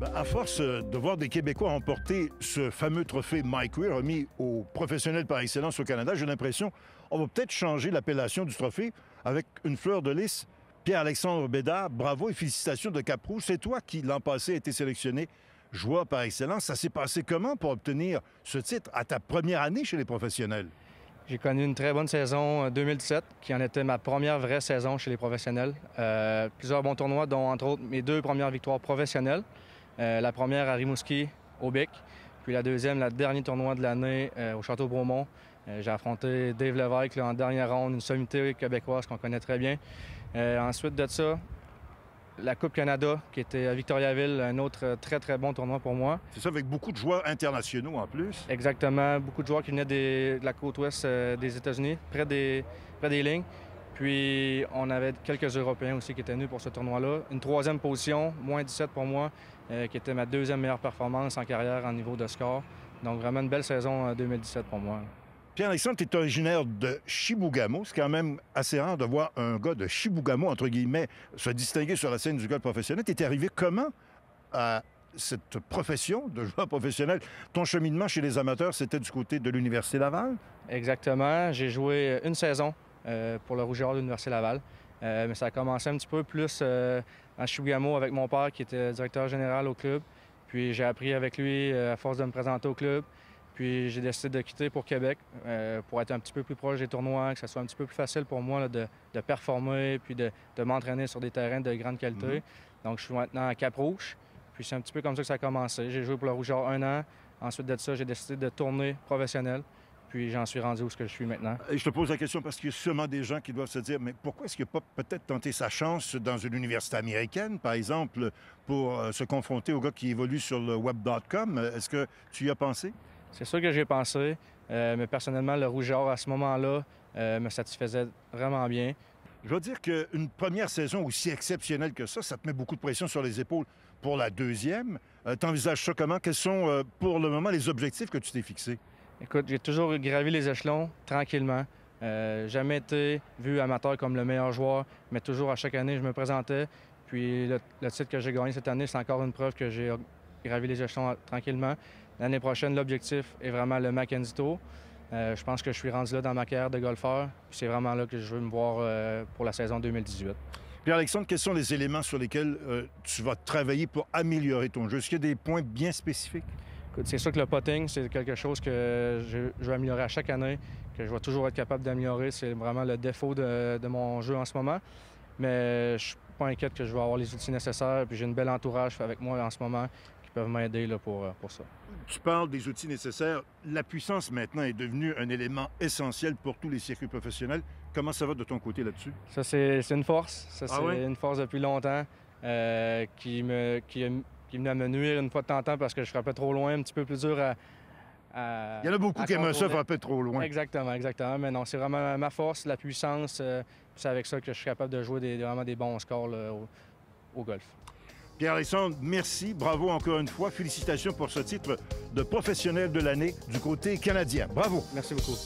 Ben, à force de voir des Québécois emporter ce fameux trophée Mike Weir remis aux professionnels par excellence au Canada, j'ai l'impression qu'on va peut-être changer l'appellation du trophée avec une fleur de lys. Pierre-Alexandre Bédard, bravo et félicitations de Cap-Rouge. C'est toi qui, l'an passé, a été sélectionné joueur par excellence. Ça s'est passé comment pour obtenir ce titre à ta première année chez les professionnels? J'ai connu une très bonne saison 2017, qui en était ma première vraie saison chez les professionnels. Plusieurs bons tournois, dont entre autres mes 2 premières victoires professionnelles. La première à Rimouski, au Bic, puis la deuxième, le dernier tournoi de l'année au Château-Bromont. J'ai affronté Dave Lévesque en dernière ronde, une sommité québécoise qu'on connaît très bien. Ensuite de ça, la Coupe Canada, qui était à Victoriaville, un autre très, très bon tournoi pour moi. C'est ça, avec beaucoup de joueurs internationaux en plus. Exactement. Beaucoup de joueurs qui venaient de la côte ouest des États-Unis, près des lignes. Puis, on avait quelques Européens aussi qui étaient venus pour ce tournoi-là. Une 3e position, moins 17 pour moi, qui était ma 2e meilleure performance en carrière en niveau de score. Donc, vraiment une belle saison 2017 pour moi. Pierre-Alexandre, tu es originaire de Chibougamau. C'est quand même assez rare de voir un gars de Chibougamau, entre guillemets, se distinguer sur la scène du golf professionnel. Tu es arrivé comment à cette profession de joueur professionnel? Ton cheminement chez les amateurs, c'était du côté de l'Université Laval? Exactement. J'ai joué une saison pour le Rouge et Or de l'Université Laval. Mais ça a commencé un petit peu plus en Chibougamau avec mon père qui était directeur général au club. Puis j'ai appris avec lui à force de me présenter au club. Puis j'ai décidé de quitter pour Québec pour être un petit peu plus proche des tournois, que ça soit un petit peu plus facile pour moi là, de performer puis de m'entraîner sur des terrains de grande qualité. Donc je suis maintenant à Cap-Rouge. Puis c'est un petit peu comme ça que ça a commencé. J'ai joué pour le Rouge et Or 1 an. Ensuite de ça, j'ai décidé de tourner professionnel. Puis j'en suis rendu où je suis maintenant. Et je te pose la question parce qu'il y a sûrement des gens qui doivent se dire, mais pourquoi est-ce qu'il n'a pas peut-être tenté sa chance dans une université américaine, par exemple, pour se confronter aux gars qui évoluent sur le web.com? Est-ce que tu y as pensé? C'est sûr que j'ai pensé, mais personnellement, le Rouge et Or, à ce moment-là, me satisfaisait vraiment bien. Je dois dire qu'une première saison aussi exceptionnelle que ça te met beaucoup de pression sur les épaules pour la deuxième. T'envisages ça comment? Quels sont, pour le moment, les objectifs que tu t'es fixés? Écoute, j'ai toujours gravi les échelons tranquillement. Jamais été vu amateur comme le meilleur joueur, mais toujours à chaque année, je me présentais. Puis le titre que j'ai gagné cette année, c'est encore une preuve que j'ai gravi les échelons tranquillement. L'année prochaine, l'objectif est vraiment le Mackenzie Tour. Je pense que je suis rendu là dans ma carrière de golfeur. C'est vraiment là que je veux me voir pour la saison 2018. Pierre-Alexandre, quels sont les éléments sur lesquels tu vas travailler pour améliorer ton jeu? Est-ce qu'il y a des points bien spécifiques? Écoute, c'est sûr que le putting, c'est quelque chose que je veux améliorer à chaque année, que je vais toujours être capable d'améliorer. C'est vraiment le défaut de mon jeu en ce moment. Mais je suis pas inquiète que je vais avoir les outils nécessaires. Puis j'ai une belle entourage avec moi en ce moment qui peuvent m'aider là, pour ça. Tu parles des outils nécessaires. La puissance, maintenant, est devenue un élément essentiel pour tous les circuits professionnels. Comment ça va de ton côté là-dessus? Ça, c'est une force. Ça, c'est ouais? une force depuis longtemps qui est venue à me nuire une fois de temps en temps parce que je frappais trop loin, un petit peu plus dur à Il y en a beaucoup qui aiment ça frapper trop loin. Exactement, exactement. Mais non, c'est vraiment ma force, la puissance. C'est avec ça que je suis capable de jouer vraiment des bons scores là, au golf. Pierre-Alexandre, merci. Bravo encore une fois. Félicitations pour ce titre de professionnel de l'année du côté canadien. Bravo. Merci beaucoup.